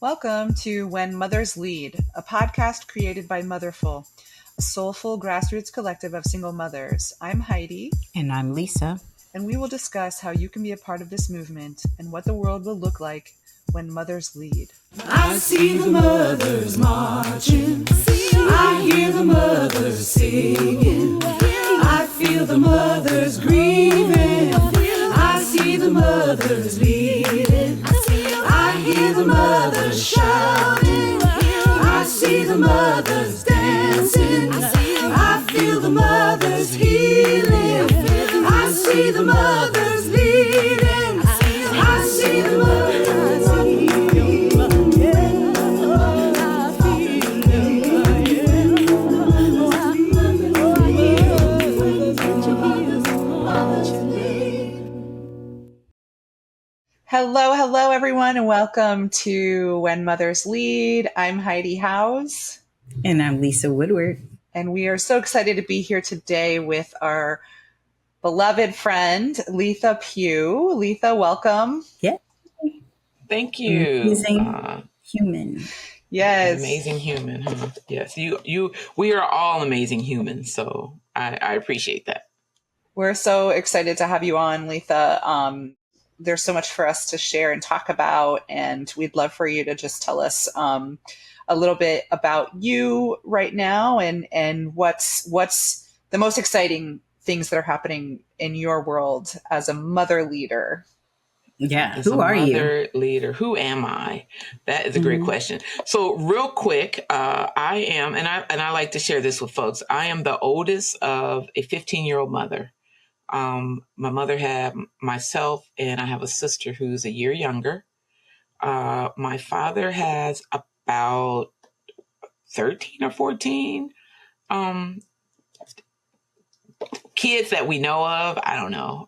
Welcome to When Mothers Lead, a podcast created by Motherful, a soulful grassroots collective of single mothers. I'm Heidi. And I'm Lisa. And we will discuss how you can be a part of this movement and what the world will look like when mothers lead. I see the mothers marching. I hear the mothers singing. I feel the mothers grieving. I see the mothers leading. I hear the mothers shouting. I see the mothers dancing. I feel the mothers healing. I see the mothers leading. I see the mothers leading. Hello, everyone, and welcome to When Mothers Lead. I'm Heidi Howes. And I'm Lisa Woodward. And we are so excited to be here today with our beloved friend, Letha Pugh. Letha, welcome. Yeah. Thank you. Amazing human. Yes. Amazing human. Huh? Yes. We are all amazing humans. So I appreciate that. We're so excited to have you on, Letha. There's so much for us to share and talk about, and we'd love for you to just tell us a little bit about you right now and what's the most exciting things that are happening in your world as a mother leader. Yeah. As Who are you? Mother leader. Who am I? That is a great question. So real quick, I am, and I like to share this with folks. I am the oldest of a 15-year-old mother. My mother had myself, and I have a sister who's a year younger. My father has about 13 or 14 kids that we know of. I don't know.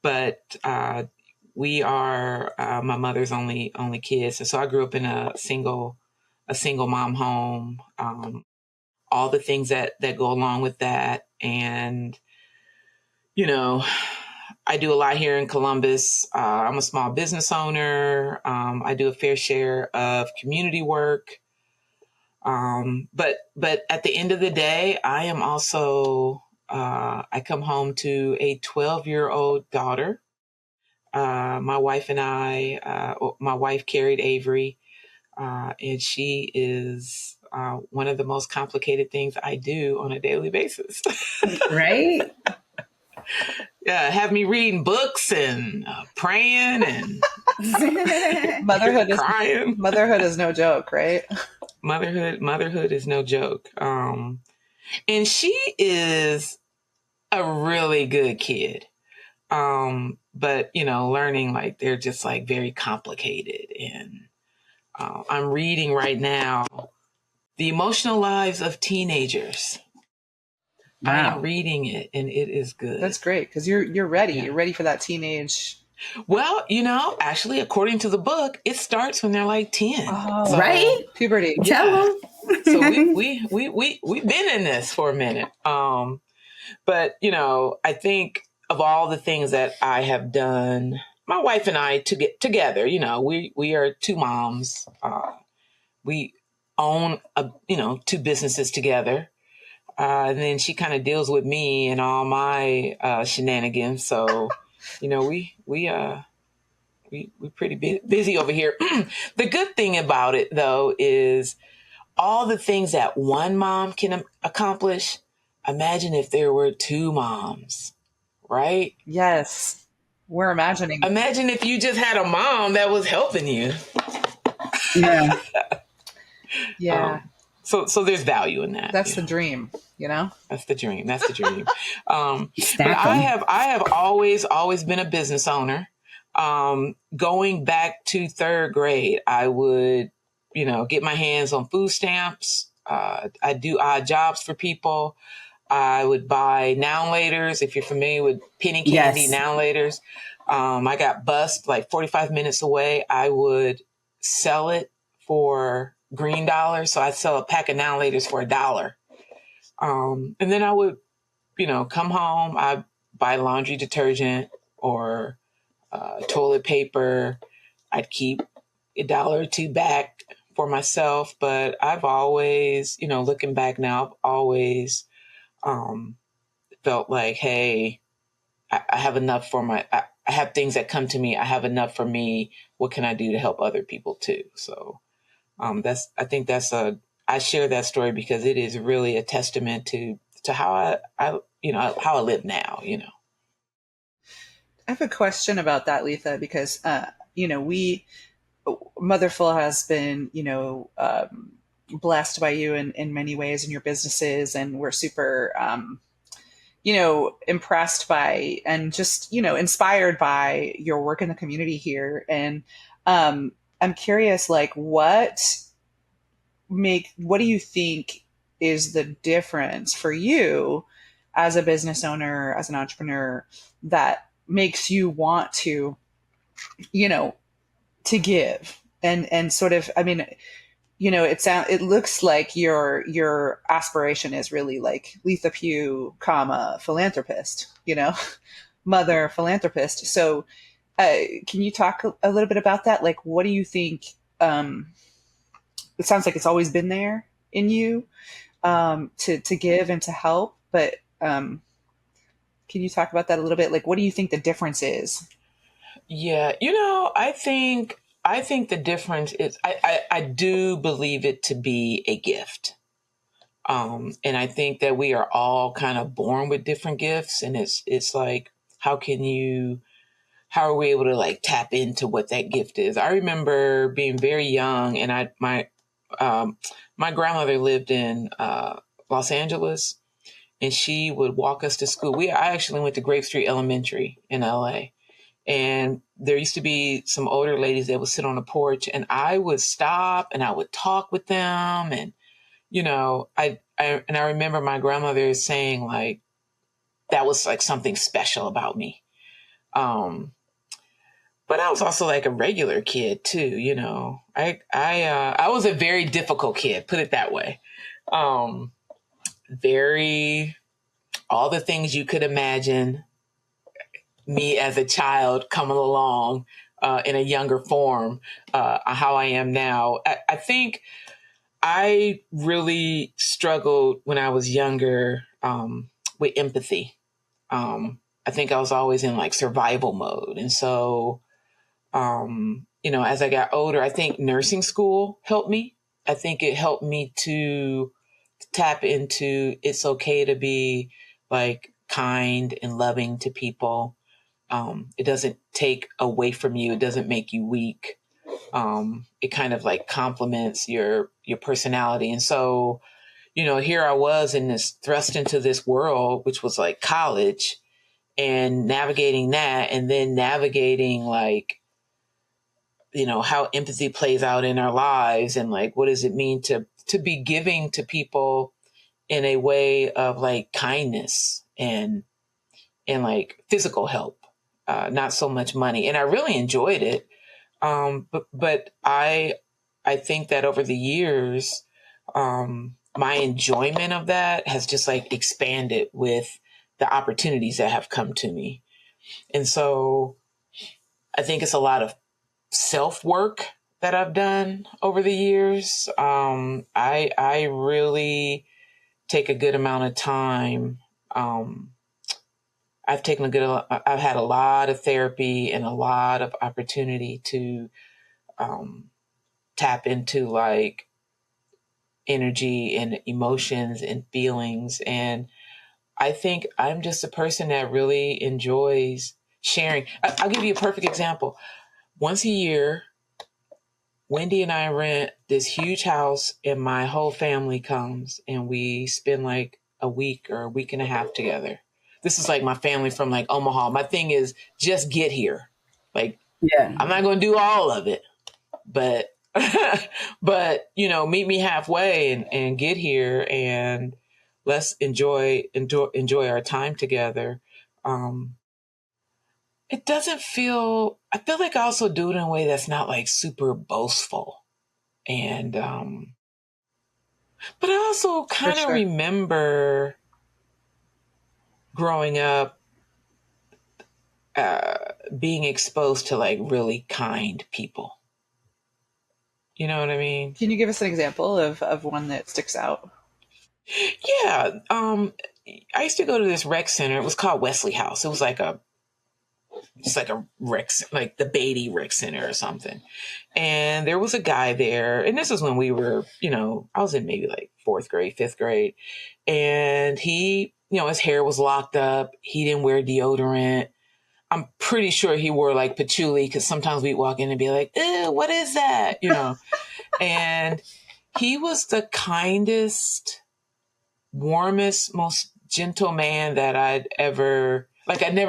But we are my mother's only kids. And so I grew up in a single mom home, all the things that go along with that. And, you know, I do a lot here in Columbus. I'm a small business owner. I do a fair share of community work. But at the end of the day, I am also, I come home to a 12-year-old daughter. My wife and my wife carried Avery, and she is one of the most complicated things I do on a daily basis. Right? Yeah, have me reading books and praying and crying. Motherhood is no joke, right? Motherhood is no joke. And she is a really good kid. But learning, like, they're just like very complicated. And I'm reading right now, The Emotional Lives of Teenagers. Wow. I am reading it, and it is good. That's great, because you're ready. Yeah. You're ready for that teenage. Well, actually, according to the book, it starts when they're like 10. Oh, right? Puberty. Yeah. Tell them. So we've been in this for a minute. But I think of all the things that I have done, my wife and I to get together, we are two moms. We own two businesses together. And then she kind of deals with me and all my shenanigans. So, we're pretty busy over here. The good thing about it, though, is all the things that one mom can accomplish. Imagine if there were two moms, right? Yes. We're imagining. Imagine if you just had a mom that was helping you. Yeah. Yeah. So there's value in that. That's the dream, That's the dream. But I have always been a business owner. Going back to third grade, I would, get my hands on food stamps. I do odd jobs for people. I would buy now and laters. If you're familiar with penny candy, Yes. now and laters. I got bused like 45 minutes away. I would sell it for green dollars. So I'd sell a pack of now and laters for $1. And then I would, come home. I'd buy laundry detergent or toilet paper. I'd keep a dollar or two back for myself, but I've always, looking back now, I've always um, felt like, hey, I have enough for I have things that come to me. I have enough for me. What can I do to help other people too? So I think I share that story because it is really a testament to how how I live now. I have a question about that, Letha, because we Motherful has been blessed by you in many ways in your businesses, and we're super impressed by and just inspired by your work in the community here. And I'm curious, like, what do you think is the difference for you as a business owner, as an entrepreneur, that makes you want to you know to give and sort of, I mean, it looks like your aspiration is really like Letha Pugh, comma, philanthropist, mother philanthropist. So can you talk a little bit about that? Like, what do you think? It sounds like it's always been there in you, to give and to help, but can you talk about that a little bit? Like, what do you think the difference is? Yeah, I think the difference is I do believe it to be a gift. And I think that we are all kind of born with different gifts, and it's like, how are we able to like tap into what that gift is? I remember being very young, and um, my grandmother lived in Los Angeles, and she would walk us to school. I actually went to Grape Street Elementary in LA, and there used to be some older ladies that would sit on the porch, and I would stop and I would talk with them, and I remember my grandmother saying like that was like something special about me. Um, but I was also like a regular kid too. I was a very difficult kid, put it that way. Um, very all the things you could imagine me as a child coming along in a younger form, how I am now. I think I really struggled when I was younger with empathy. I think I was always in like survival mode. And so, as I got older, I think nursing school helped me. I think it helped me to tap into it's okay to be like kind and loving to people. It doesn't take away from you. It doesn't make you weak. It kind of like complements your personality. And so, here I was in this thrust into this world, which was like college, and navigating that, and then navigating like, how empathy plays out in our lives, and like, what does it mean to be giving to people in a way of like kindness and like physical help, not so much money. And I really enjoyed it. But I think that over the years, my enjoyment of that has just like expanded with the opportunities that have come to me. And so I think it's a lot of self work that I've done over the years. I really take a good amount of time. I've had a lot of therapy and a lot of opportunity to tap into like energy and emotions and feelings. And I think I'm just a person that really enjoys sharing. I'll give you a perfect example. Once a year, Wendy and I rent this huge house, and my whole family comes, and we spend like a week or a week and a half together. This is like my family from like Omaha. My thing is just get here. Like, Yeah. I'm not going to do all of it, but but meet me halfway and get here, and let's enjoy our time together. Um, it doesn't feel. I feel like I also do it in a way that's not like super boastful, and but I also For kind of sure. remember growing up being exposed to like really kind people. You know what I mean? Can you give us an example of one that sticks out? Yeah. I used to go to this rec center. It was called Wesley House. It was like just like a rec, like the Beatty Rec Center or something. And there was a guy there, and this is when we were, I was in maybe like fourth grade, fifth grade, and he, his hair was locked up. He didn't wear deodorant. I'm pretty sure he wore like patchouli, because sometimes we'd walk in and be like, ew, what is that? And he was the kindest, warmest, most gentle man that I'd never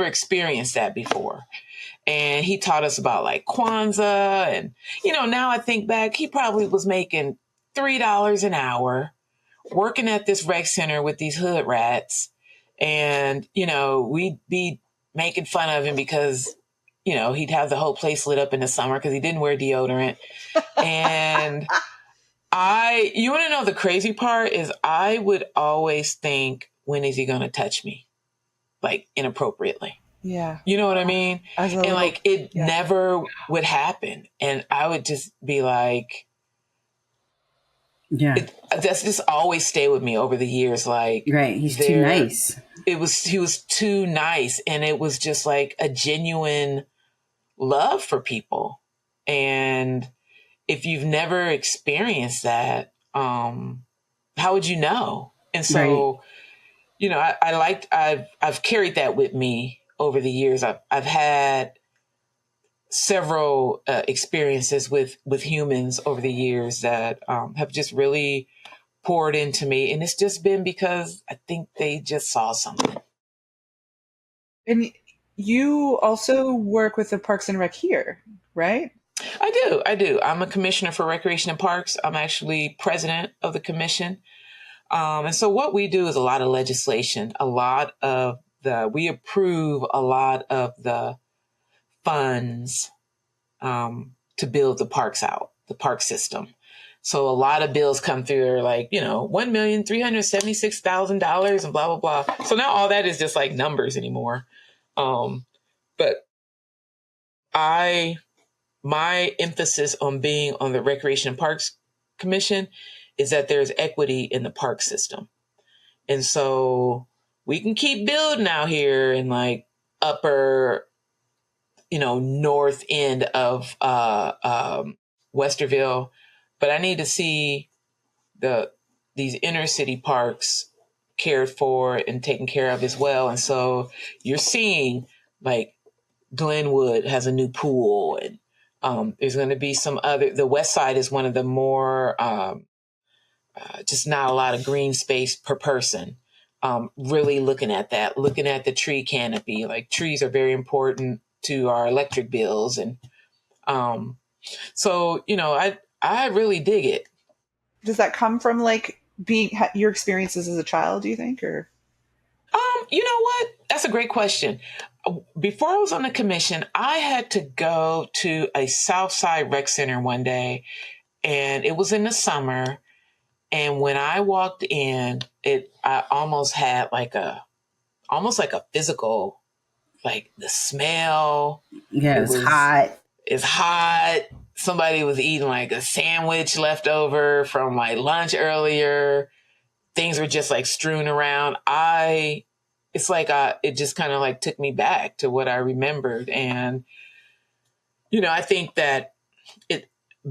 experienced that before. And he taught us about like Kwanzaa. And, now I think back, he probably was making $3 an hour working at this rec center with these hood rats. And, we'd be making fun of him because, he'd have the whole place lit up in the summer because he didn't wear deodorant. And you want to know the crazy part is I would always think, when is he going to touch me? Like inappropriately. Yeah. You know what I mean? And like, it never would happen. And I would just be like, that's just always stay with me over the years. Like, right. He's too nice. He was too nice. And it was just like a genuine love for people. And if you've never experienced that, how would you know? And so, I've carried that with me over the years. I've had several experiences with humans over the years that have just really poured into me. And it's just been because I think they just saw something. And you also work with the Parks and Rec here, right? I do. I'm a commissioner for recreation and parks. I'm actually president of the commission. And so what we do is a lot of legislation, we approve a lot of the funds to build the parks out, the park system. So a lot of bills come through like, $1,376,000 and blah, blah, blah. So now all that is just like numbers anymore. But my emphasis on being on the Recreation and Parks Commission is that there's equity in the park system. And so we can keep building out here in like upper, north end of Westerville, but I need to see these inner city parks cared for and taken care of as well. And so you're seeing like Glenwood has a new pool, and there's going to be the West Side is one of the more, just not a lot of green space per person. Really looking at the tree canopy, like trees are very important to our electric bills. And so, I really dig it. Does that come from like your experiences as a child, do you think, or? You know what? That's a great question. Before I was on the commission, I had to go to a Southside rec center one day, and it was in the summer. And when I walked in, I almost had almost like a physical, like the smell. Yeah, it's hot. It's hot. Somebody was eating like a sandwich left over from like lunch earlier. Things were just like strewn around. It just kind of like took me back to what I remembered. And, I think that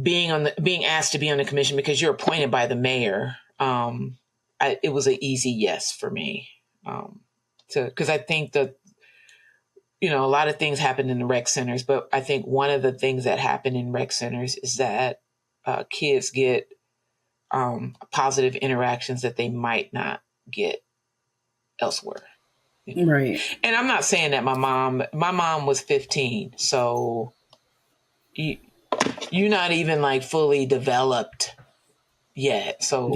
being asked to be on the commission because you're appointed by the mayor, it was an easy yes for me. Because I think that, a lot of things happen in the rec centers, but I think one of the things that happen in rec centers is that kids get positive interactions that they might not get elsewhere. Right. And I'm not saying that my mom was 15, so you're not even like fully developed yet. So,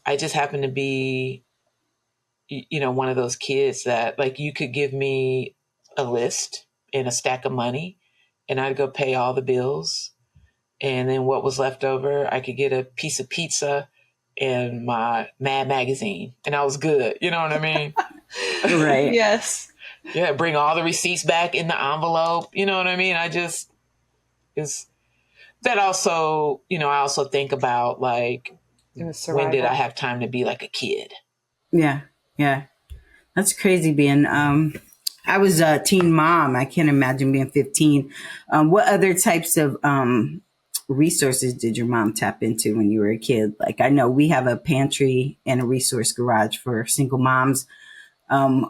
I just happen to be, one of those kids that like you could give me a list and a stack of money and I'd go pay all the bills. And then what was left over, I could get a piece of pizza and my Mad magazine, and I was good. You know what I mean? Right. Yes. Yeah. Bring all the receipts back in the envelope. You know what I mean? that also, I also think about like, It was when did I survival. have time to be like a kid? Yeah. Yeah. That's crazy being I was a teen mom. I can't imagine being 15. What other types of resources did your mom tap into when you were a kid? Like I know we have a pantry and a resource garage for single moms.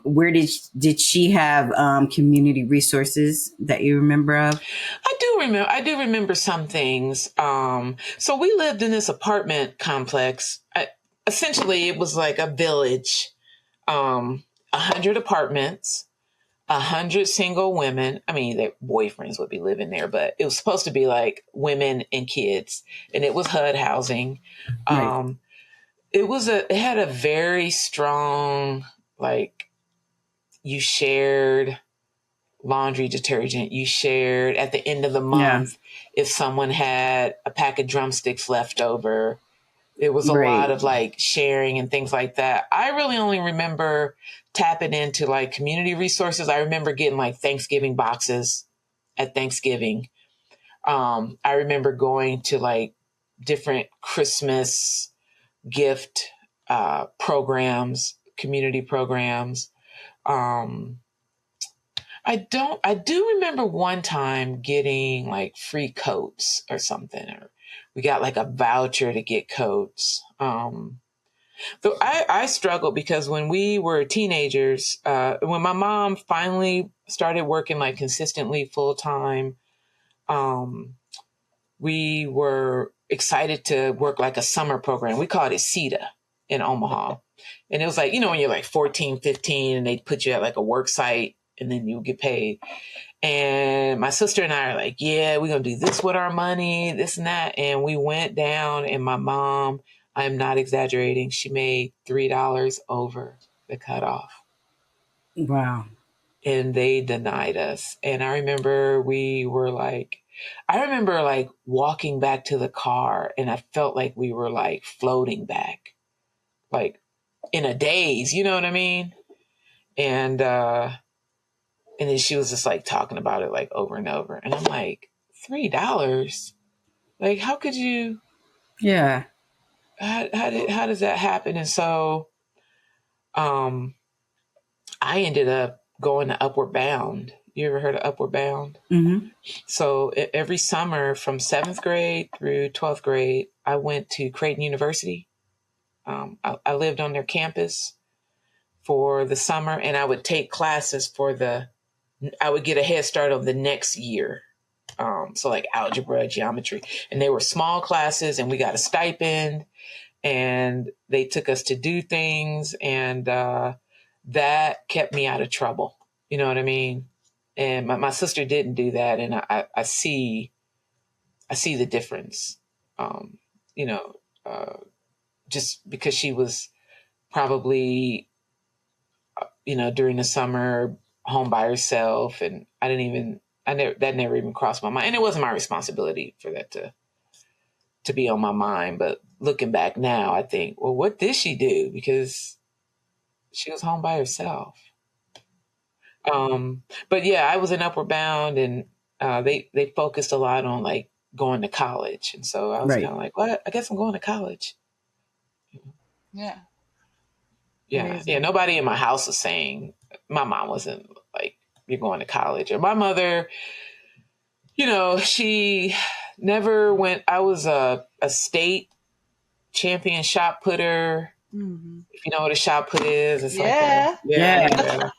Where did she have community resources that you remember of? I do remember some things. So we lived in this apartment complex. Essentially, it was like a village. 100 apartments, 100 single women. I mean, their boyfriends would be living there, but it was supposed to be like women and kids, and it was HUD housing. Right. Um, it had a very strong, like, you shared laundry detergent. You shared at the end of the Yeah. month if someone had a pack of drumsticks left over. It was a lot Right. of like sharing and things like that. I really only remember tapping into like community resources. I remember getting like Thanksgiving boxes at Thanksgiving. I remember going to like different Christmas gift programs, community programs. Um, I do remember one time getting like free coats or something, or we got like a voucher to get coats. So I struggled because when we were teenagers, when my mom finally started working like consistently full time, um, we were excited to work like a summer program. We called it CETA in Omaha. And it was like, when you're like 14, 15, and they put you at like a work site and then you get paid. And my sister and I are like, yeah, we're going to do this with our money, this and that. And we went down, and my mom, I'm not exaggerating, she made $3 over the cutoff. Wow. And they denied us. And I remember like walking back to the car, and I felt like we were like floating back, like in a daze, you know what I mean? And then she was just like talking about it like over and over. And I'm like, $3? Like, how could you, Yeah. how does that happen? And so, um, I ended up going to Upward Bound. You ever heard of Upward Bound? Mm-hmm. So every summer from 7th grade through 12th grade, I went to Creighton University. I lived on their campus for the summer, and I would take classes I would get a head start on the next year. So like algebra, geometry, and they were small classes, and we got a stipend, and they took us to do things, and that kept me out of trouble. You know what I mean? And my sister didn't do that, and I see the difference. Um, you know, uh, just because she was probably, during the summer home by herself, and that never even crossed my mind, and it wasn't my responsibility for that to be on my mind. But looking back now, I think, well, what did she do? Because she was home by herself. But yeah, I was in Upward Bound, and they focused a lot on like going to college, and so I was kind Right. of like, well, I guess I'm going to college. Yeah. Yeah, yeah. Amazing. Nobody in my house was saying, my mom wasn't like, you're going to college, or my mother. She never went. I was a state champion shot putter. Mm-hmm. If you know what a shot put is, it's like Yeah. yeah, Yeah. yeah.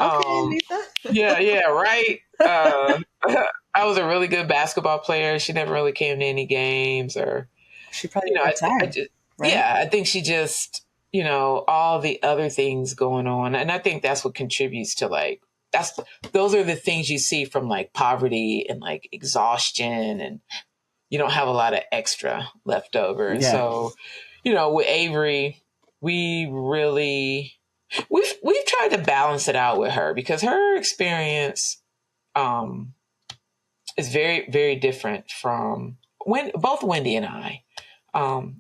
Okay, Um, Letha. yeah, right. I was a really good basketball player. She never really came to any games, or, She probably had a good I time, just, right? yeah, I think she just, all the other things going on. And I think that's what contributes to like, those are the things you see from like poverty and like exhaustion, and you don't have a lot of extra left over. And Yeah. so, with Avery, we've tried to balance it out with her, because her experience um, is very, very different from both Wendy and I.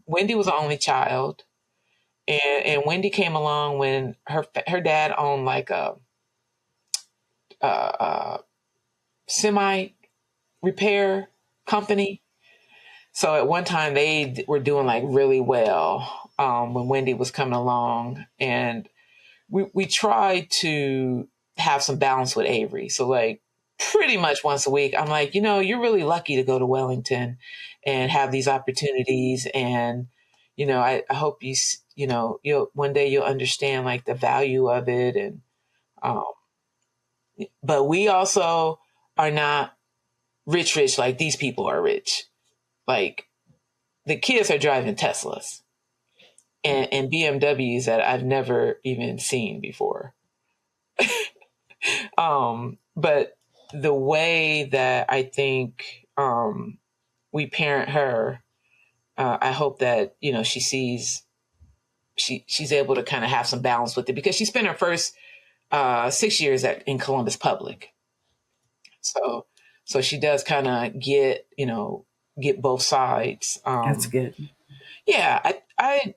Wendy was the only child, and Wendy came along when her dad owned like a semi repair company. So at one time they were doing like really well when Wendy was coming along, and we tried to have some balance with Avery. So like pretty much once a week, I'm like, you're really lucky to go to Wellington and have these opportunities, and I hope you'll one day you'll understand like the value of it, and um, but we also are not rich like these people are rich. Like the kids are driving Teslas and BMWs that I've never even seen before. But the way that I think we parent her, I hope that she sees she's able to kind of have some balance with it, because she spent her first 6 years in Columbus Public, so she does kind of get both sides. That's good. Yeah, I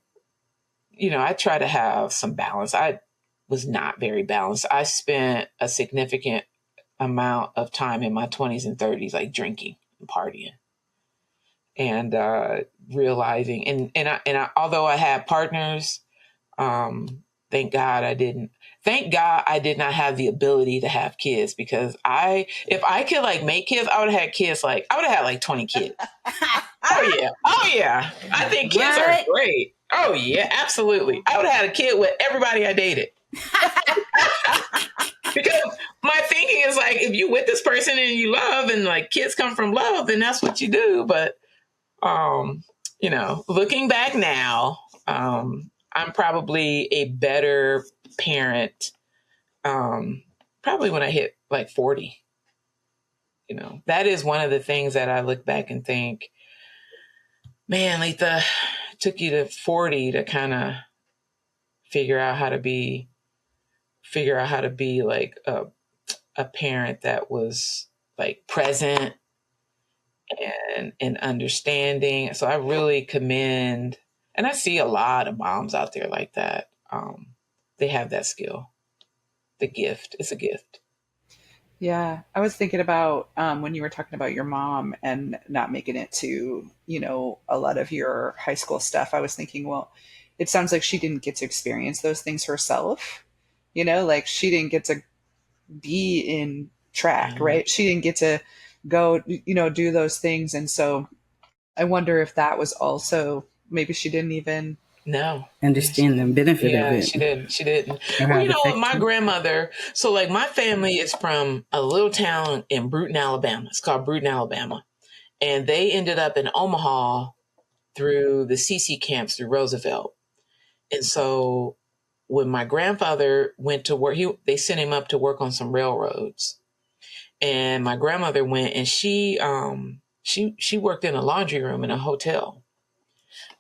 try to have some balance. I was not very balanced. I spent a significant amount of time in my 20s and 30s, like drinking and partying, and realizing, although I had partners, thank God I didn't. Thank God I did not have the ability to have kids, because if I could like make kids, I would have had kids. Like I would have had like 20 kids. Oh yeah. I think kids are great. Oh yeah, absolutely. I would have had a kid with everybody I dated. Because my thinking is like, if you with this person and you love, and like kids come from love, then that's what you do. But looking back now, I'm probably a better parent. Probably when I hit like 40. That is one of the things that I look back and think, man, Letha, took you to 40 to kind of figure out how to be like a parent that was like present and understanding. So I really commend, and I see a lot of moms out there like that. They have that skill, the gift. It's a gift. Yeah, I was thinking about when you were talking about your mom and not making it to, a lot of your high school stuff. I was thinking, well, it sounds like she didn't get to experience those things herself. Like she didn't get to be in track, Yeah. right? She didn't get to go, do those things. And so I wonder if that was also, maybe she didn't even. No. Understand the benefit of Yeah, it. she didn't. She didn't. Or how Well, it affects my you. grandmother, so like my family is from a little town in Bruton, Alabama. It's called Bruton, Alabama. And they ended up in Omaha through the CC camps through Roosevelt. And so when my grandfather went to work, they sent him up to work on some railroads. And my grandmother went, and she worked in a laundry room in a hotel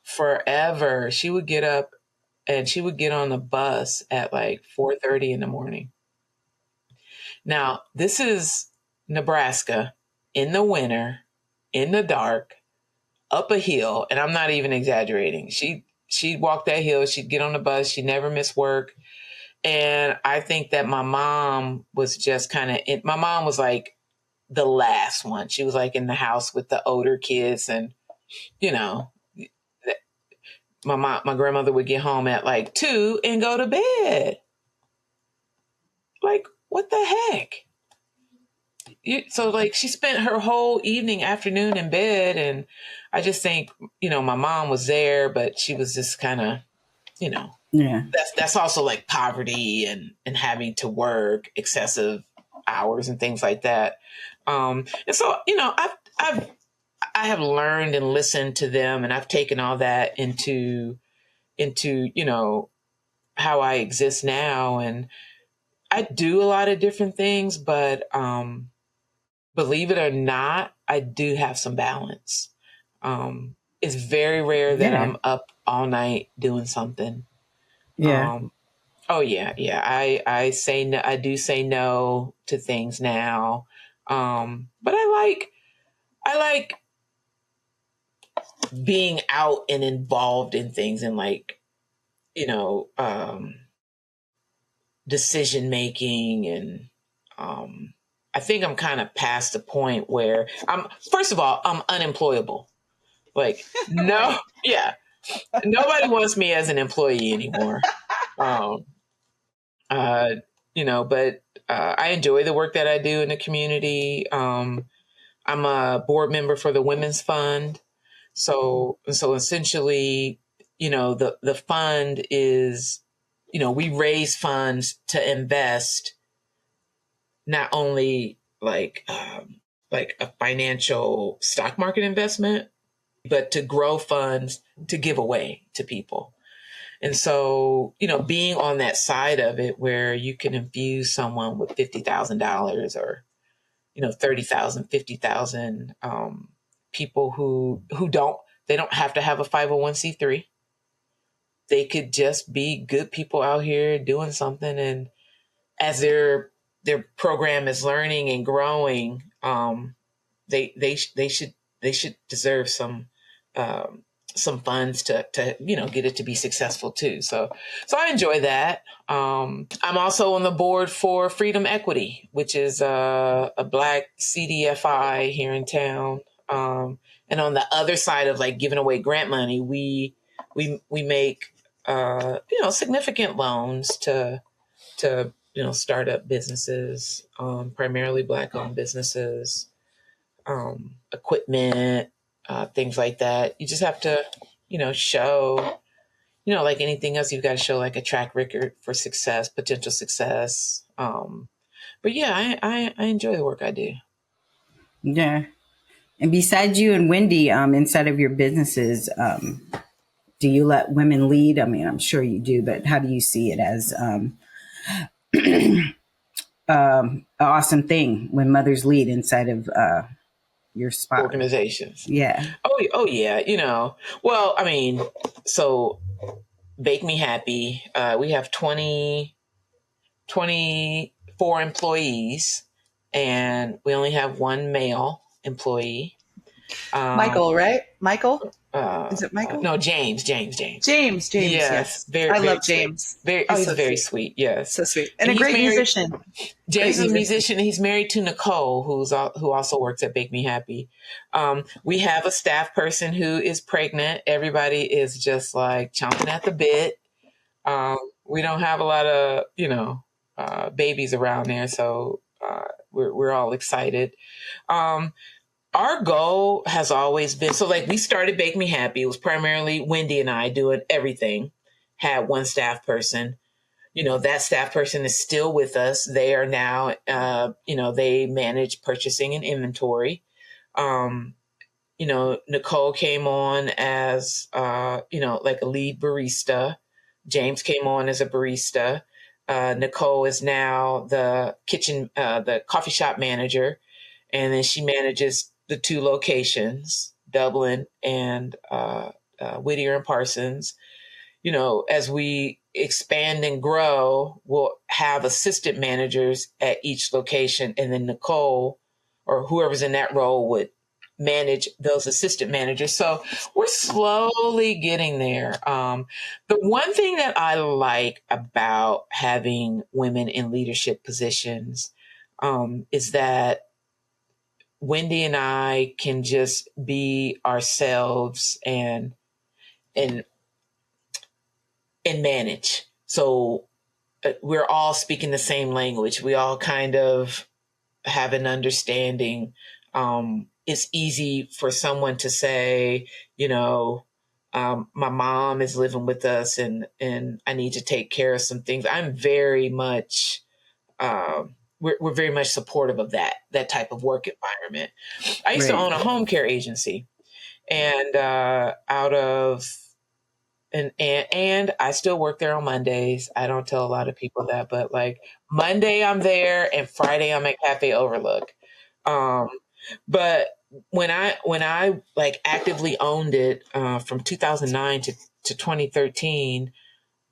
forever. She would get up and she would get on the bus at like 4:30 in the morning. Now, this is Nebraska in the winter, in the dark, up a hill, and I'm not even exaggerating. She'd walk that hill, she'd get on the bus, she'd never miss work. And I think that my mom was just my mom was like the last one. She was like in the house with the older kids, and my grandmother would get home at like 2 and go to bed. Like, what the heck? So like she spent her whole evening, afternoon in bed. And I just think, my mom was there, but she was just kind of, Yeah. that's also like poverty and having to work excessive hours and things like that. And so, I have learned and listened to them, and I've taken all that into, how I exist now. And I do a lot of different things, but, believe it or not, I do have some balance. It's very rare that Yeah. I'm up all night doing something. Yeah. Oh yeah. I say no. I do say no to things now. But I like being out and involved in things, and like, decision making. And I think I'm kind of past the point where first of all, I'm unemployable. Like, no, yeah, nobody wants me as an employee anymore. Um, uh, but I enjoy the work that I do in the community. I'm a board member for the Women's Fund. So essentially, the fund is, we raise funds to invest not only like a financial stock market investment, but to grow funds to give away to people. And so, being on that side of it where you can infuse someone with $50,000 or, 30,000, 50,000, people they don't have to have a 501c3. They could just be good people out here doing something. And as their program is learning and growing, they should deserve some funds to get it to be successful too. So I enjoy that. I'm also on the board for Freedom Equity, which is a Black CDFI here in town. And on the other side of like giving away grant money, we make significant loans to startup businesses, primarily Black owned businesses, equipment, things like that. You just have to, show, like anything else, you've got to show like a track record for success, potential success. But yeah, I enjoy the work I do. Yeah. And besides you and Wendy, inside of your businesses, do you let women lead? I mean, I'm sure you do, but how do you see it as an awesome thing when mothers lead inside of your spot? Organizations. Yeah. Oh yeah. Well, I mean, so Bake Me Happy, we have 24 employees, and we only have one male employee. Michael, right? Michael? Is it Michael? No, James. James, Yes, yes. very, I very love sweet. James. He's so very sweet. sweet. Yes, So sweet. And a he's great married. musician. James is a musician. He's married to Nicole, who also works at Bake Me Happy. We have a staff person who is pregnant. Everybody is just like chomping at the bit. We don't have a lot of babies around there, so we're all excited. Our goal has always been, so like we started Bake Me Happy. It was primarily Wendy and I doing everything. Had one staff person. That staff person is still with us. They are now, they manage purchasing and inventory. Nicole came on as, like a lead barista. James came on as a barista. Nicole is now the coffee shop manager. And then she manages the two locations, Dublin and Whittier and Parsons. As we expand and grow, we'll have assistant managers at each location. And then Nicole or whoever's in that role would manage those assistant managers. So we're slowly getting there. The one thing that I like about having women in leadership positions is that Wendy and I can just be ourselves and manage. So we're all speaking the same language. We all kind of have an understanding. It's easy for someone to say, my mom is living with us and I need to take care of some things. I'm very much, we're very much supportive of that type of work environment. I used to own a home care agency, and and I still work there on Mondays. I don't tell a lot of people that, but like Monday I'm there and Friday I'm at Cafe Overlook. But when I like actively owned it from 2009 to 2013,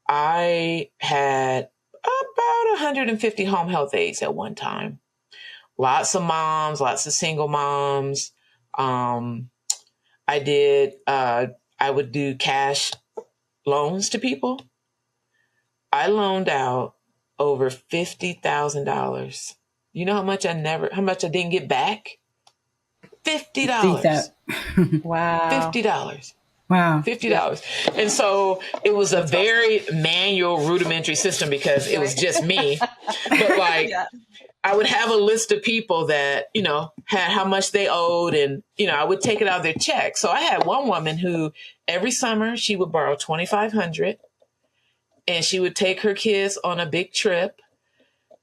I had about 150 home health aides at one time. Lots of moms, lots of single moms. I would do cash loans to people. I loaned out over $50,000. You know how much I didn't get back? $50. Wow. $50. Wow. $50. And so it was a very manual, rudimentary system because it was just me. But like, Yeah. I would have a list of people that, had how much they owed, and, I would take it out of their check. So I had one woman who every summer she would borrow $2,500 and she would take her kids on a big trip.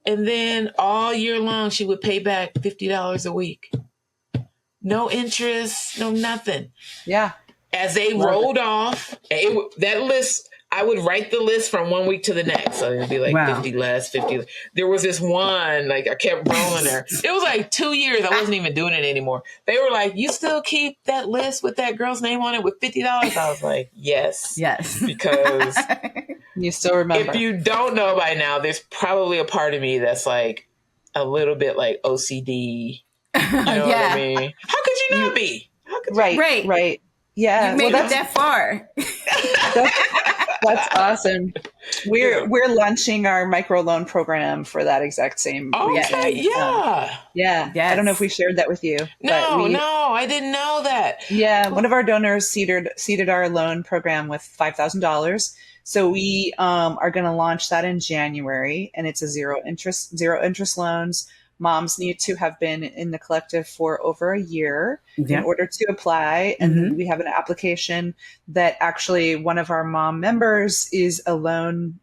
And then all year long, she would pay back $50 a week. No interest, no nothing. Yeah. As they rolled off, that list, I would write the list from one week to the next. So it'd be like Wow. 50 less, 50. There was this one, like I kept rolling her. It was like 2 years. I wasn't even doing it anymore. They were like, you still keep that list with that girl's name on it with $50? I was like, yes. Yes. Because You still remember. if you don't know by now, there's probably a part of me that's like a little bit like OCD. You know what I mean? How could you not be? How could right. Right. Right. Yeah. You made it that far. That's awesome. We're launching our microloan program for that exact same reason. Okay, yeah. Yeah. Yes. I don't know if we shared that with you. No, I didn't know that. Yeah. One of our donors seeded our loan program with $5,000. So we are going to launch that in January, and it's a zero interest loans. Moms need to have been in the collective for over a year in order to apply. And then we have an application that actually one of our mom members is a loan,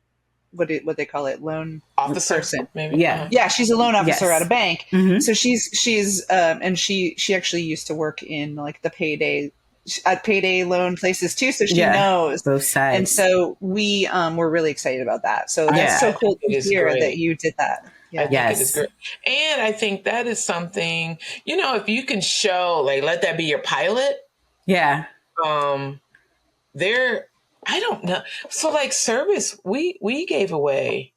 what they call it, loan Officer, person. maybe. Yeah. Yeah, she's a loan officer Yes. at a bank. Mhm. So she's and she actually used to work in like the payday loan places too. So she knows both sides. And so we're really excited about that. So that's so cool to hear that you did that. Yeah. I think it is great. And I think that is something, if you can show, like, let that be your pilot. Yeah. I don't know. So like service, we gave away,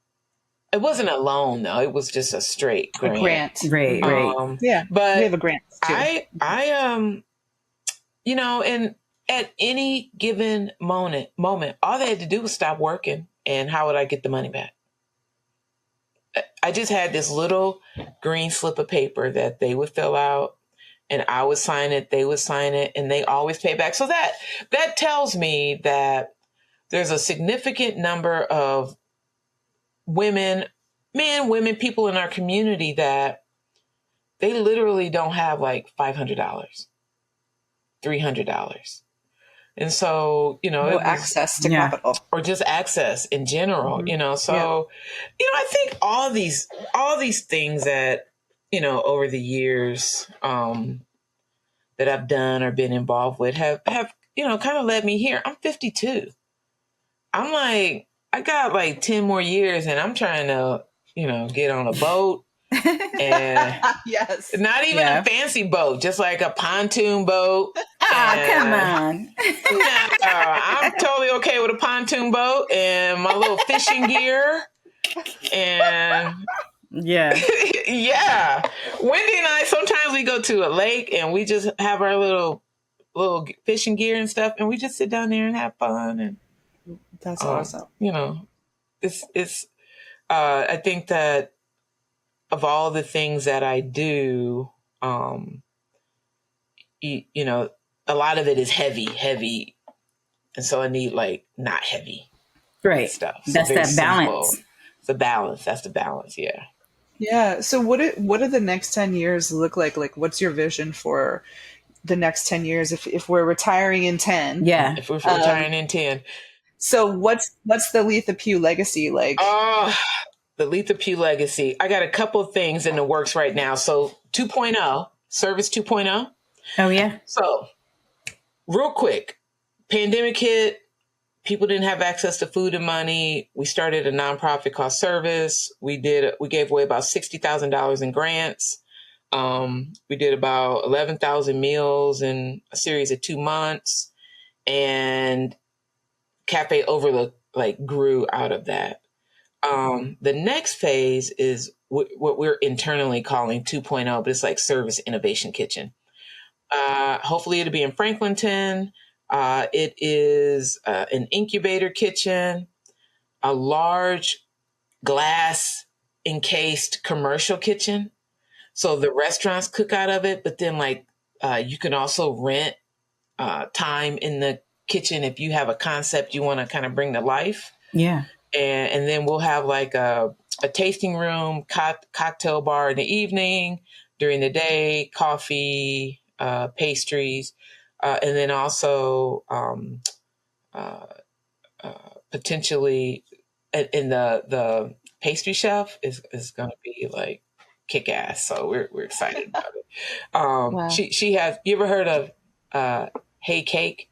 it wasn't a loan though. It was just a straight grant. Right. Yeah. But we have a grant too. And at any given moment, all they had to do was stop working, and how would I get the money back? I just had this little green slip of paper that they would fill out, and I would sign it, they would sign it, and they always pay back. So that tells me that there's a significant number of women, men, women, people in our community that they literally don't have like $500, $300. And so, no access to capital, or just access in general, so, I think all these things that, over the years, that I've done or been involved with have, kind of led me here. I'm 52. I'm like, I got like 10 more years and I'm trying to, get on a boat. And yes, not even a fancy boat, just like a pontoon boat. Come on. I'm totally okay with a pontoon boat and my little fishing gear. And yeah. Wendy and I, sometimes we go to a lake and we just have our little fishing gear and stuff, and we just sit down there and have fun. And that's awesome. It's I think that of all the things that I do, a lot of it is heavy. And so I need like not heavy stuff. So that's that balance. Simple. The balance. That's the balance. Yeah. Yeah. So what do the next 10 years look like? Like, what's your vision for the next 10 years? If we're retiring in 10. Yeah. If we're retiring in 10. So what's the Letha Pugh legacy like? The Letha Pugh legacy. I got a couple of things in the works right now. So 2.0, Service 2.0. Oh, yeah. So real quick, pandemic hit. People didn't have access to food and money. We started a nonprofit called Service. We gave away about $60,000 in grants. We did about 11,000 meals in a series of 2 months, and Cafe Overlook grew out of that. The next phase is what we're internally calling 2.0, but it's like Service Innovation Kitchen. Hopefully it'll be in Franklinton. It is an incubator kitchen, a large glass encased commercial kitchen. So the restaurants cook out of it, but then You can also rent time in the kitchen if you have a concept you want to kind of bring to life. Yeah. And then we'll have like a tasting room, cocktail bar in the evening, during the day, coffee, pastries, and then also potentially, and the pastry chef is going to be like kick ass. So we're excited about it. Wow. She has. You ever heard of Hey Cake?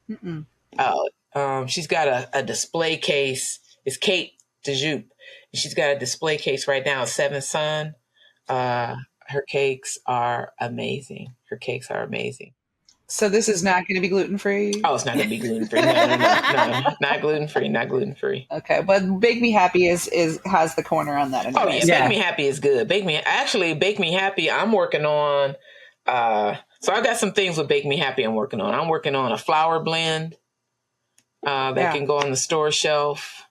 Mm-mm. Oh, she's got a display case. It's Kate DeJupe. She's got a display case right now at Seventh Son. Her cakes are amazing. Her cakes are amazing. So this is not going to be gluten free. Oh, it's not going to be gluten free. No, not gluten free. Not gluten free. Okay, but Bake Me Happy is has the corner on that Oh anyway. yeah, Bake Me Happy is good. Bake Me Happy. I'm working on. So I got some things with Bake Me Happy. I'm working on a flour blend that can go on the store shelf.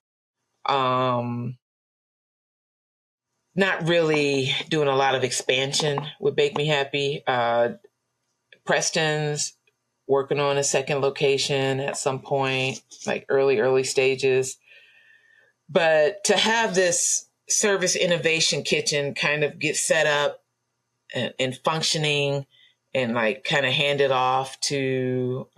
Not really doing a lot of expansion with Bake Me Happy. Preston's working on a second location at some point, like early stages. But to have this service innovation kitchen kind of get set up and functioning and like kind of hand it off to,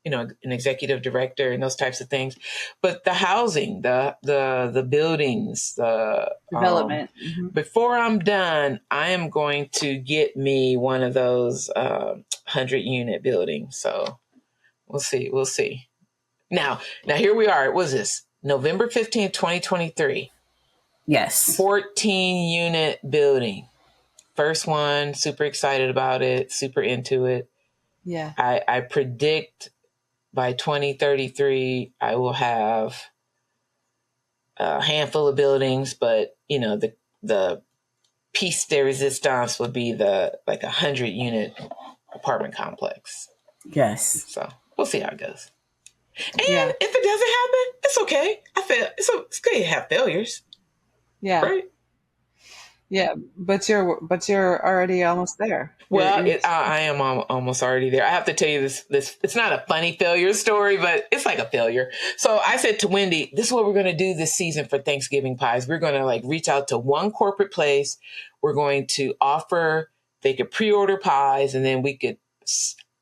an executive director and those types of things. But the housing, the buildings, the Development. before I'm done, I am going to get me one of those 100-unit buildings. So we'll see. Now here we are. What was this? November 15th, 2023. Yes. 14-unit building. First one, super excited about it, super into it. Yeah. I predict by 2033, I will have a handful of buildings, but the piece de resistance would be the like 100-unit apartment complex. Yes. So we'll see how it goes. And Yeah. if it doesn't happen, it's okay. It's good to have failures. Yeah. Right? Yeah. But you're already almost there. Well, You're- I am almost already there. I have to tell you this. It's not a funny failure story, but it's like a failure. So I said to Wendy, this is what we're going to do this season for Thanksgiving pies. We're going to like reach out to one corporate place. We're going to offer, they could pre-order pies, and then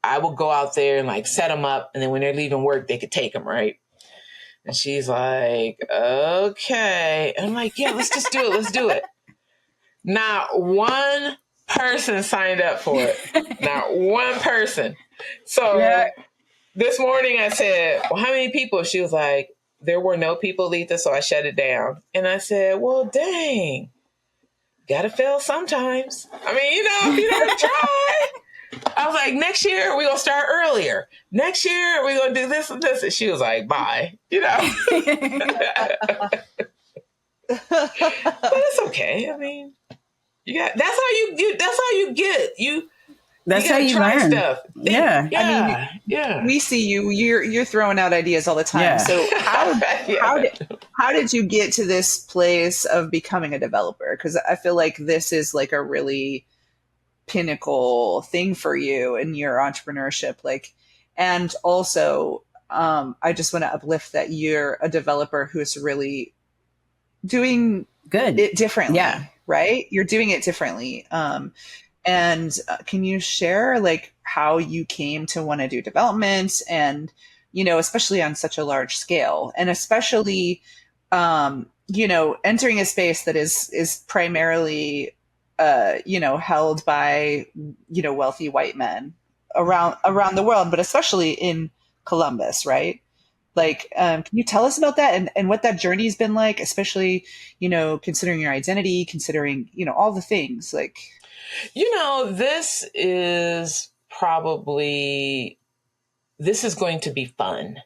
I will go out there and like set them up. And then when they're leaving work, they could take them. Right. And she's like, okay. And I'm like, yeah, let's just do it. Let's do it. Not one person signed up for it. Not one person. So this morning I said, well, how many people? She was like, there were no people, Letha, so I shut it down. And I said, well, dang, gotta fail sometimes. I mean, if you don't try. I was like, next year we're going to start earlier. Next year we're going to do this and this. And she was like, bye. But it's okay. I mean, that's how you learn stuff. Yeah. I mean, we see you're throwing out ideas all the time. Yeah. So how did you get to this place of becoming a developer? Because I feel like this is like a really pinnacle thing for you in your entrepreneurship. And also I just want to uplift that you're a developer who's really doing good it differently. Yeah. Right? You're doing it differently. And can you share like how you came to want to do development and, especially on such a large scale, and especially, entering a space that is primarily, held by, wealthy white men around the world, but especially in Columbus, right? Can you tell us about that and what that journey has been like, especially, considering your identity, considering, all the things this is going to be fun.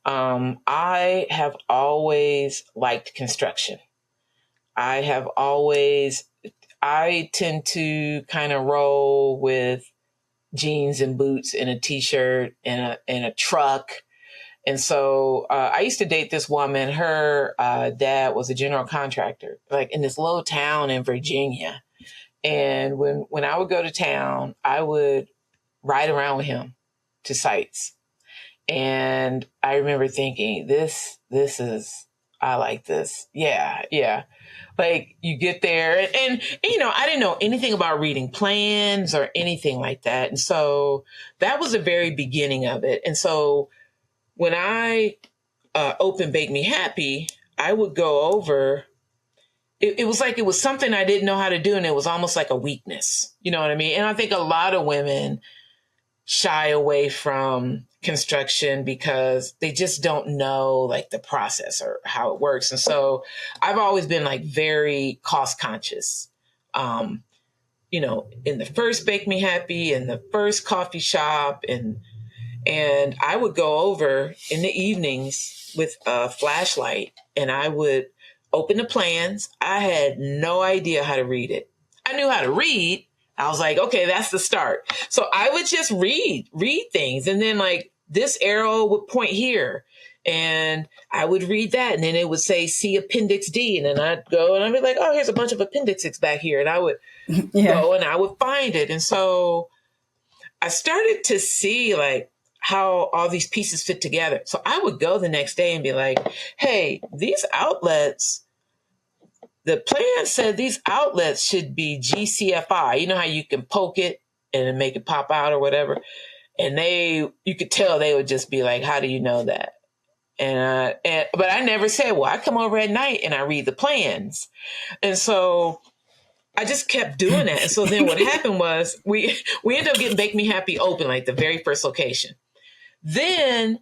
I have always liked construction. I tend to kind of roll with jeans and boots and a t-shirt and a truck. And so I used to date this woman. Her dad was a general contractor, like in this little town in Virginia. And when I would go to town, I would ride around with him to sites. And I remember thinking, this is, I like this. Yeah, yeah. Like you get there and, you know, I didn't know anything about reading plans or anything like that. And so that was the very beginning of it. And so when I opened Bake Me Happy, I would go over. It was like it was something I didn't know how to do, and it was almost like a weakness. You know what I mean? And I think a lot of women shy away from construction because they just don't know like the process or how it works. And so I've always been like very cost conscious. You know, in the first Bake Me Happy and the first coffee shop, and I would go over in the evenings with a flashlight and I would open the plans. I had no idea how to read it. I knew how to read. I was like, okay, that's the start. So I would just read things. And then like this arrow would point here and I would read that. And then it would say, see Appendix D. And then I'd go and I'd be like, oh, here's a bunch of appendixes back here. And I would go and I would find it. And so I started to see like how all these pieces fit together. So I would go the next day and be like, hey, these outlets, the plan said these outlets should be GCFI. You know how you can poke it and make it pop out or whatever? And you could tell they would just be like, how do you know that? But I never said, well, I come over at night and I read the plans. And so I just kept doing that. And so then what happened was we ended up getting Bake Me Happy open, like the very first location. Then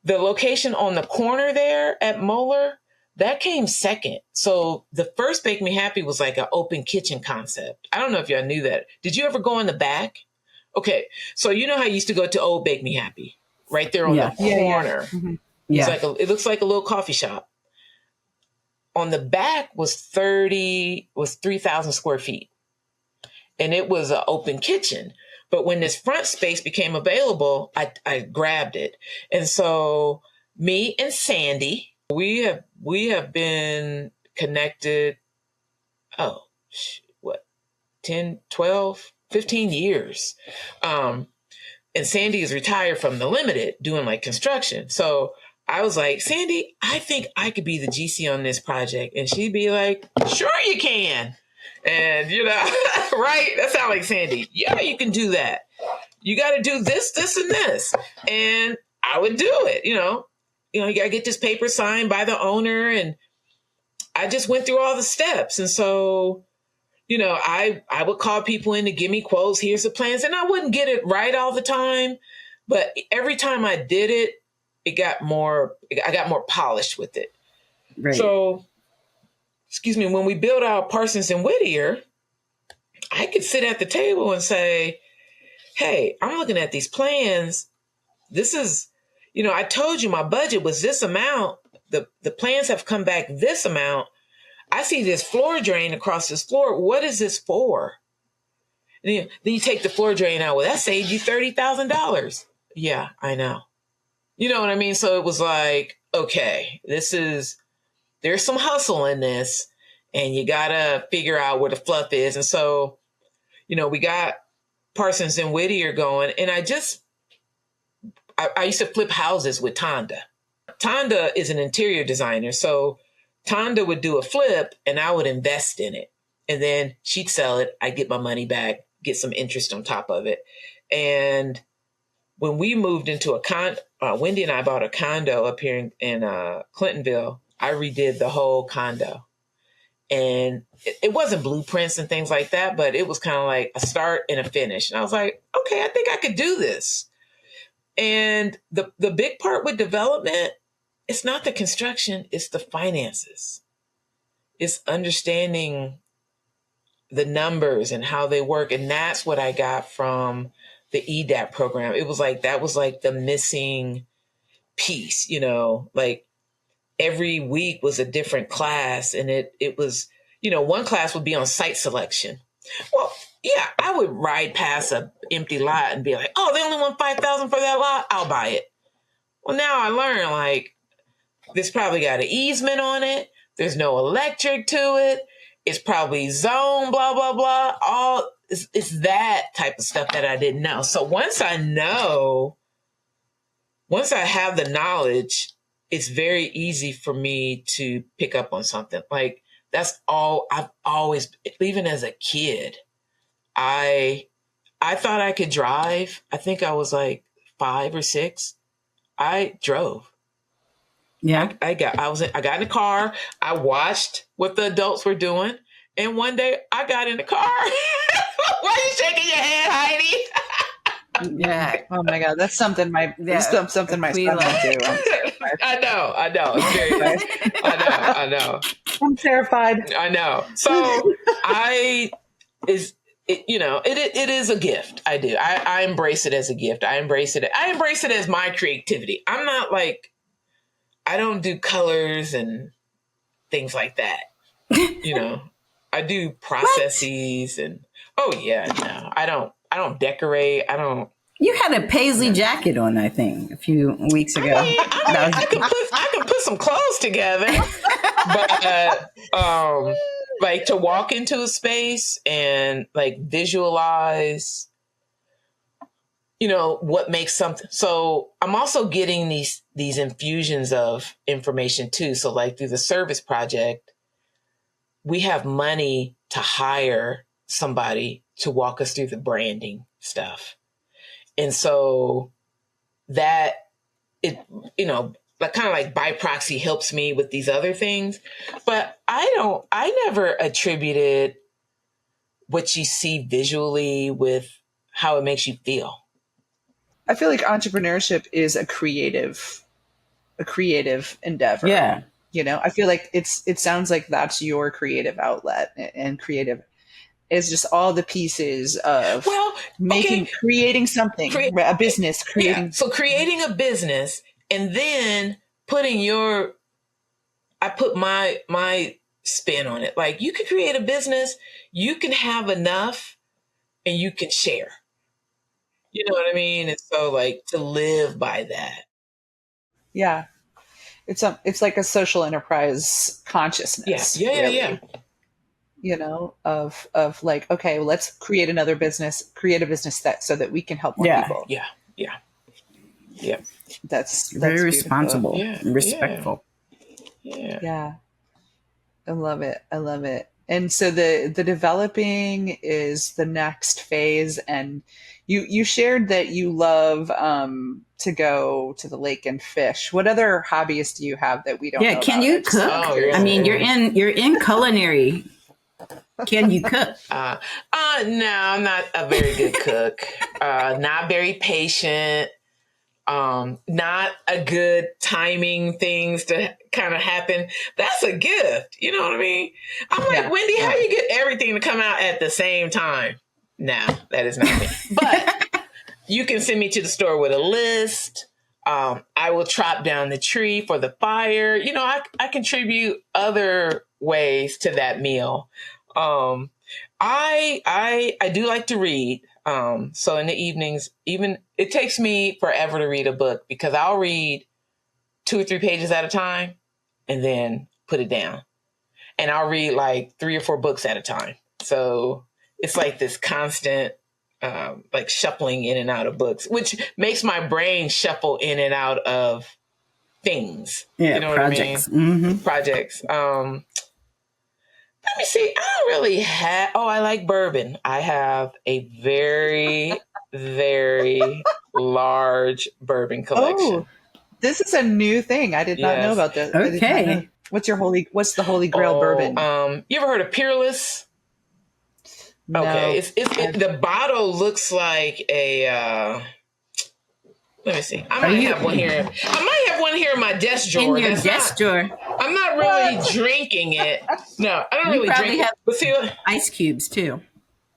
the location on the corner there at Moeller, that came second. So the first Bake Me Happy was like an open kitchen concept. I don't know if y'all knew that. Did you ever go in the back? Okay. So you know how you used to go to old Bake Me Happy right there on the corner. Mm-hmm. It looks like a little coffee shop. On the back was 3,000 square feet. And it was an open kitchen. But when this front space became available, I grabbed it. And so me and Sandy, we have been connected, 10, 12, 15 years. And Sandy is retired from the Limited doing like construction. So I was like, Sandy, I think I could be the GC on this project. And she'd be like, sure you can. And, you know, right? That sounds like Sandy. Yeah, you can do that. You got to do this, this, and this. And I would do it, you know, you got to get this paper signed by the owner. And I just went through all the steps. And so, you know, I would call people in to give me quotes. Here's the plans. And I wouldn't get it right all the time. But every time I did it, I got more polished with it. Right. So, when we built out Parsons and Whittier, I could sit at the table and say, hey, I'm looking at these plans. This is, you know, I told you my budget was this amount. The plans have come back this amount. I see this floor drain across this floor. What is this for? And then you take the floor drain out. Well, that saved you $30,000. Yeah, I know. You know what I mean? So it was like, okay, there's some hustle in this and you got to figure out where the fluff is. And so, you know, we got Parsons and Whittier going and I used to flip houses with Tonda. Tonda is an interior designer. So Tonda would do a flip and I would invest in it and then she'd sell it. I'd get my money back, get some interest on top of it. And when we moved into Wendy and I bought a condo up here in Clintonville. I redid the whole condo. And it wasn't blueprints and things like that, but it was kind of like a start and a finish. And I was like, okay, I think I could do this. And the big part with development, it's not the construction, it's the finances. It's understanding the numbers and how they work. And that's what I got from the EDAP program. It was like, that was like the missing piece, you know, like every week was a different class. And it was, you know, one class would be on site selection. Well, yeah, I would ride past an empty lot and be like, oh, they only want $5,000 for that lot. I'll buy it. Well, now I learn like this probably got an easement on it. There's no electric to it. it's probably zone, blah, blah, blah. All it's that type of stuff that I didn't know. So once I have the knowledge, it's very easy for me to pick up on something. Like that's all I've always, even as a kid, I thought I could drive. I think I was like 5 or 6. I drove. Yeah. I got in the car. I watched what the adults were doing. And one day I got in the car. Why are you shaking your head, Heidi? Yeah. Oh my God, that's something something my son Quila. will do. I know. It's very, I know. I'm terrified. I know. So it is a gift. I do. I embrace it as a gift. I embrace it as my creativity. I'm not like, I don't do colors and things like that. I do processes and no, I don't decorate. I don't. You had a paisley jacket on, I think, a few weeks ago. I can put some clothes together, but like to walk into a space and like visualize, what makes something. So I'm also getting these infusions of information too. So like through the service project, we have money to hire somebody to walk us through the branding stuff. And so that like kind of like by proxy helps me with these other things, but I never attributed what you see visually with how it makes you feel. I feel like entrepreneurship is a creative endeavor. Yeah. I feel like it sounds like that's your creative outlet, and creative is just all the pieces of creating something, a business, creating. Yeah. So creating a business and then I put my spin on it. Like you can create a business, you can have enough and you can share. You know what I mean? And so like to live by that. Yeah. It's like a social enterprise consciousness. Yeah. Really. Of like, okay, well, let's create a business so that we can help more people. Yeah. That's very responsible, respectful. Yeah. I love it. And so the developing is the next phase. And you shared that you love to go to the lake and fish. What other hobbies do you have that we don't know can about? you cook? I mean, you're in culinary. Can you cook? No, I'm not a very good cook. Not very patient. Not a good timing things to kind of happen. That's a gift. You know what I mean? I'm like, Wendy, how you get everything to come out at the same time? No, that is not me. But you can send me to the store with a list. I will chop down the tree for the fire. I contribute other ways to that meal. I do like to read. So in the evenings, even it takes me forever to read a book because I'll read 2 or 3 pages at a time and then put it down. And I'll read like 3 or 4 books at a time. So it's like this constant, like shuffling in and out of books, which makes my brain shuffle in and out of things. Yeah, you know projects. what I mean? Mm-hmm. Projects. Let me see. I don't really have. Oh, I like bourbon. I have a very, very large bourbon collection. Oh, this is a new thing. I did not know about this. Okay. What's the Holy Grail bourbon? You ever heard of Peerless? No. Okay. The bottle looks like a. Let me see. I might have one here in my desk drawer. In your desk drawer. I'm not really drinking it. No, I don't really drink it. But see, ice cubes too.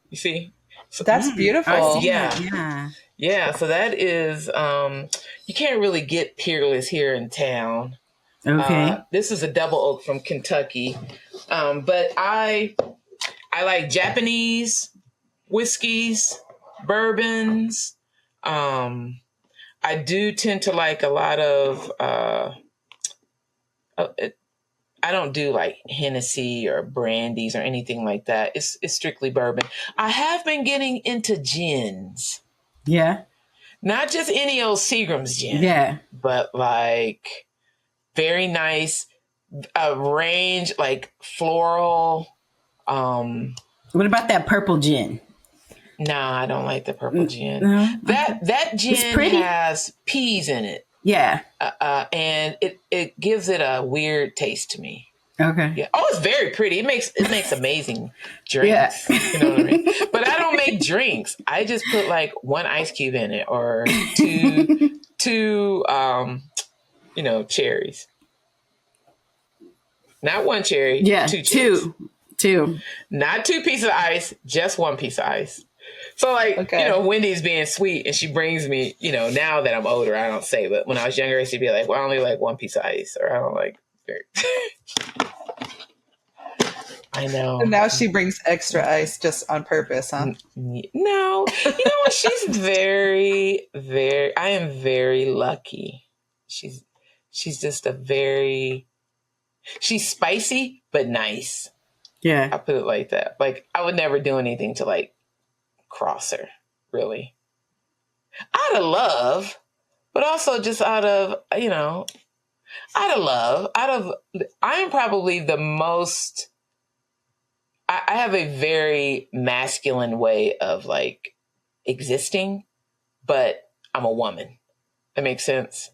You see? So, that's beautiful. Yeah. So that is, you can't really get Peerless here in town. Okay. This is a double oak from Kentucky. But I like Japanese whiskeys, bourbons. I do tend to like a lot of, I don't do like Hennessy or brandies or anything like that. It's strictly bourbon. I have been getting into gins. Yeah. Not just any old Seagram's gin. Yeah. But like very nice range, like floral. What about that purple gin? Nah, I don't like the purple gin. No? That gin has peas in it. Yeah. And it gives it a weird taste to me. Okay. Yeah. Oh, it's very pretty. It makes amazing drinks. Yeah. You know what I mean? But I don't make drinks. I just put like one ice cube in it or two cherries. Not one cherry. Yeah. Two cherries. Two. Not 2 pieces of ice, just 1 piece of ice. So like, Wendy's being sweet and she brings me, now that I'm older, I don't say, but when I was younger, she'd be like, well, I only like 1 piece of ice, or I don't like very. I know. And now she brings extra ice just on purpose, huh? No, you know what? She's very, very, I am very lucky. She's just she's spicy, but nice. Yeah. I put it like that. Like I would never do anything to like cross her, really. Out of love, but also just out of love. I am probably the most, I have a very masculine way of like existing, but I'm a woman. That makes sense.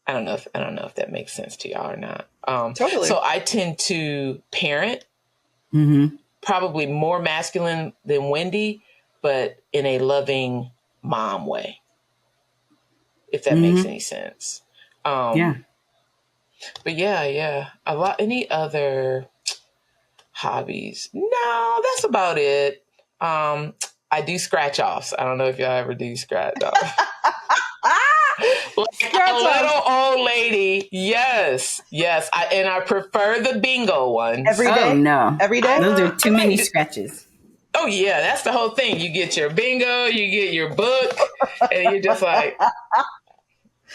I don't know if that makes sense to y'all or not. Totally. So I tend to parent, probably more masculine than Wendy, but in a loving mom way, if that makes any sense. Yeah. But yeah. Any other hobbies? No, that's about it. I do scratch offs. I don't know if y'all ever do scratch offs. Like a little old lady. Yes. I prefer the bingo ones. Every day? Oh, no. Every day? Those are too many scratches. Oh, yeah. That's the whole thing. You get your bingo, you get your book, and you're just like,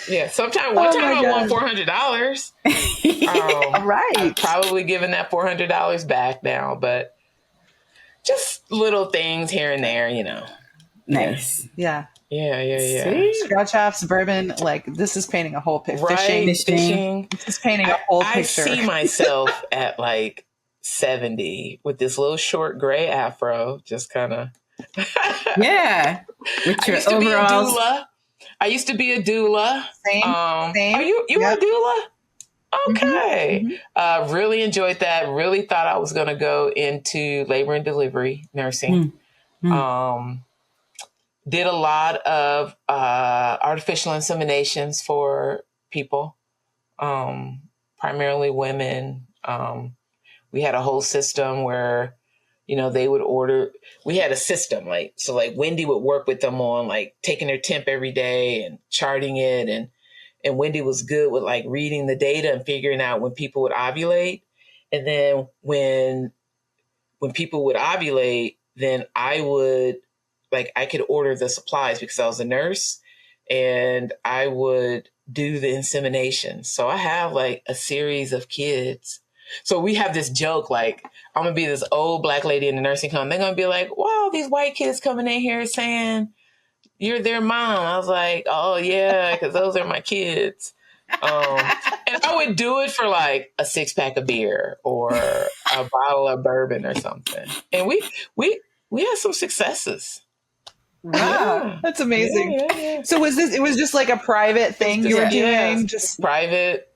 yeah. One time I won $400. Right. I've probably given that $400 back now, but just little things here and there, Nice. Yeah. Yeah. See? Scratch offs, bourbon, like this is painting a whole picture. Right, fishing. This is painting a whole I picture. see myself at like 70 with this little short gray afro, just kind of. Yeah. With your overalls. I used to be a doula. Same. Are you were a doula? Okay. Really enjoyed that. Really thought I was going to go into labor and delivery nursing. Did a lot of artificial inseminations for people, primarily women. We had a whole system where, they would order. We had a system like Wendy would work with them on like taking their temp every day and charting it. And Wendy was good with like reading the data and figuring out when people would ovulate. And then when people would ovulate, then I could order the supplies because I was a nurse and I would do the insemination. So I have like a series of kids. So we have this joke, like I'm going to be this old Black lady in the nursing home. They're going to be like, wow, these white kids coming in here saying you're their mom. I was like, oh yeah, because those are my kids. And I would do it for like a 6-pack of beer or a bottle of bourbon or something. And we had some successes. Wow, Yeah. that's amazing. Yeah. So it was just like a private thing you were doing? Just private,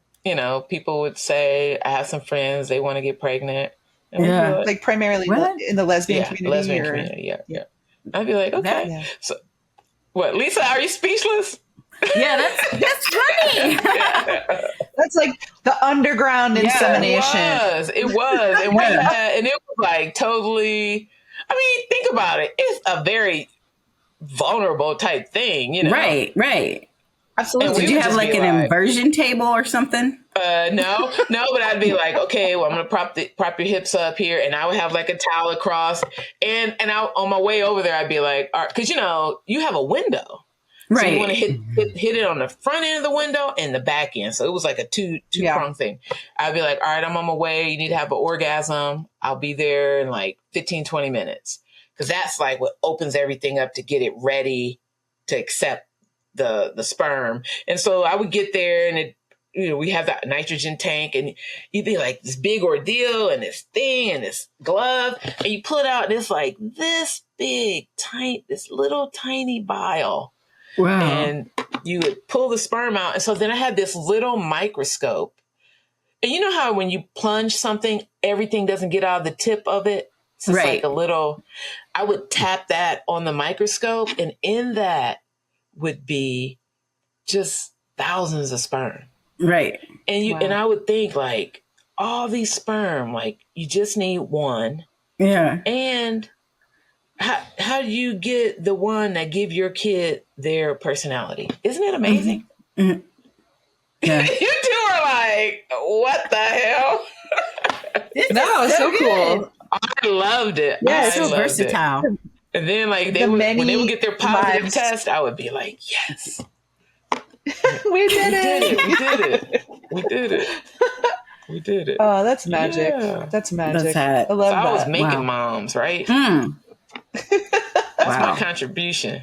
people would say, I have some friends, they want to get pregnant. And we'd be like primarily in the lesbian community? Lesbian community, yeah. I'd be like, okay. So, what, Lisa, are you speechless? Yeah, that's funny. That's like the underground insemination. It was. And it was like totally, think about it. It's a very vulnerable type thing, Right. Absolutely. Did you have like an inversion table or something? No, but I'd be like, okay, well, I'm gonna prop your hips up here, and I would have like a towel across, and on my way over there, I'd be like, all right, because you have a window, So you Right. want to hit it on the front end of the window and the back end. So it was like a two prong thing. I'd be like, all right, I'm on my way. You need to have an orgasm. I'll be there in like 15, 20 minutes. Because that's like what opens everything up to get it ready to accept the sperm. And so I would get there and we have that nitrogen tank and you'd be like this big ordeal and this thing and this glove. And you pull it out and it's like this big, this little tiny vial. Wow. And you would pull the sperm out. And so then I had this little microscope. And you know how when you plunge something, everything doesn't get out of the tip of it? It's just like a little, I would tap that on the microscope and in that would be just thousands of sperm. Right. And and I would think like all these sperm, like you just need one. Yeah. And how do you get the one that give your kid their personality? Isn't it amazing? Mm-hmm. Yeah. You two are like, what the hell? No, it's so cool. I loved it. Yeah, it's so versatile. And then like when they would get their positive test, I would be like, yes. We did it. We did it. Oh, that's magic. Yeah. That's magic. That's I love that. I was making moms, right? That's my contribution.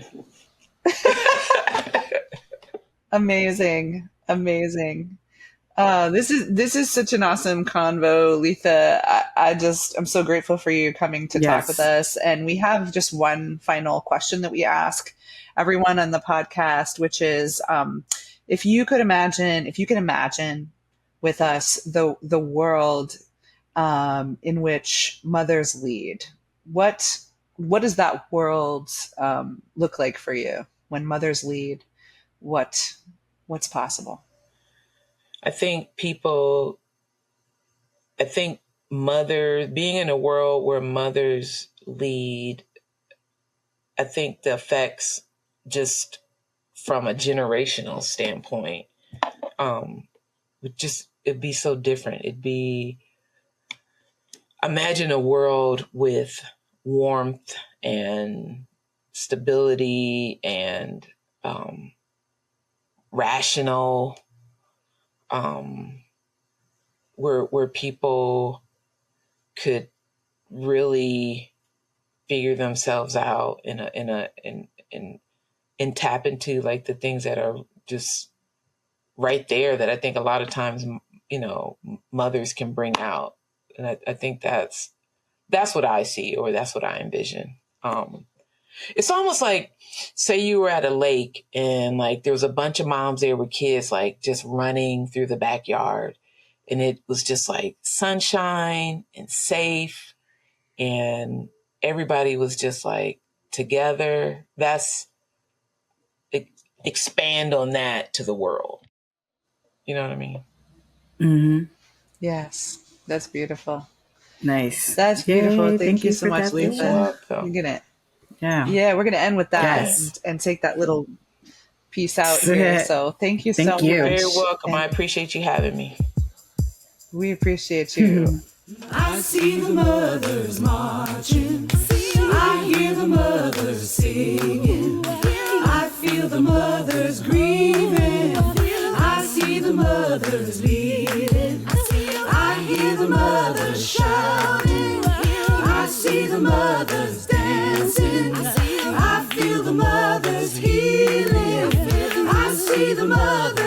Amazing. This is such an awesome convo, Letha. I'm so grateful for you coming to talk with us. And we have just one final question that we ask everyone on the podcast, which is, if you could imagine with us the world in which mothers lead, what does that world look like for you when mothers lead? What's possible? I think mothers, being in a world where mothers lead, I think the effects just from a generational standpoint, it'd be so different. Imagine a world with warmth and stability and rational, where people could really figure themselves out and tap into like the things that are just right there that I think a lot of times, mothers can bring out. And I think that's what I see, or that's what I envision. It's almost like, say you were at a lake and like there was a bunch of moms there with kids, like just running through the backyard. And it was just like sunshine and safe. And everybody was just like together. Expand on that to the world. You know what I mean? Mm-hmm. Yes. That's beautiful. Nice. That's beautiful. Yay, Thank you so much, Letha. We're gonna end with that and take that little piece out here. So thank you so much. You're very welcome. I appreciate you having me. We appreciate you. I see the mothers marching. I hear the mothers singing. I feel the mothers grieving. I see the mothers leading. I hear the mothers shouting. I see the mothers dancing. I feel the mothers healing. I see the mothers